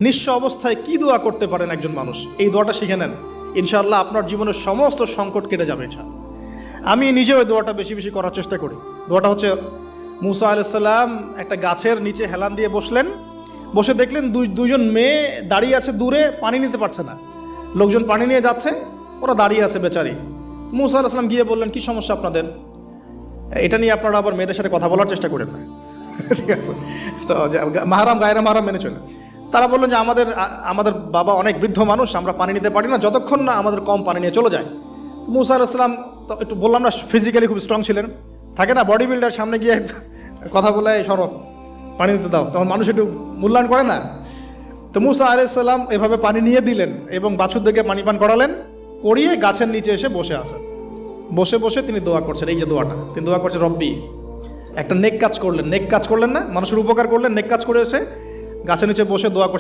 নিঃস্ব অবস্থায় কি দোয়া করতে পারেন একজন মানুষ, এই দোয়াটা শিখে নেন, ইনশাআল্লাহ আপনার জীবনের সমস্ত সংকট কেটে যাবে ইনশাআল্লাহ। আমি নিজেও ওই দোয়াটা বেশি বেশি করার চেষ্টা করি। দোয়াটা হচ্ছে, মুসা আলাইহিস সালাম একটা গাছের নিচে হেলান দিয়ে বসলেন, বসে দেখলেন দুইজন মেয়ে দাঁড়িয়ে আছে দূরে, পানি নিতে পারছে না, লোকজন পানি নিয়ে যাচ্ছে, ওরা দাঁড়িয়ে আছে বেচারি। মুসা আলাইহিস সালাম গিয়ে বললেন, কি সমস্যা আপনাদের? এটা নিয়ে আপনারা আবার মেয়েদের সাথে কথা বলার চেষ্টা করেন না, ঠিক আছে? তো মাহারাম গায়রা মাহারাম মেনে চলে। তারা বললেন যে আমাদের বাবা অনেক বৃদ্ধ মানুষ, আমরা পানি নিতে পারি না যতক্ষণ না আমাদের কম পানি নিয়ে চলে যায়। মুসা আলাইহিস সালাম তো একটু বললাম না, ফিজিক্যালি খুব স্ট্রং ছিলেন, থাকে না বডি বিল্ডার, সামনে গিয়ে কথা বলে সরো পানি নিতে দাও, তখন মানুষ একটু মূল্যায়ন করে না। তো মুসা আলাইহিস সালাম এভাবে পানি নিয়ে দিলেন এবং বাছুরদেরকে পানি পান করালেন, করিয়ে গাছের নিচে এসে বসে আছেন। বসে বসে তিনি দোয়া করছেন, এই যে দোয়াটা তিনি দোয়া করছেন, রব্বি, একটা নেক কাজ করলেন, নেক কাজ করলেন না, মানুষের উপকার করলেন, নেক কাজ করে এসে গাছের নিচে বসে দোয়া করছেন।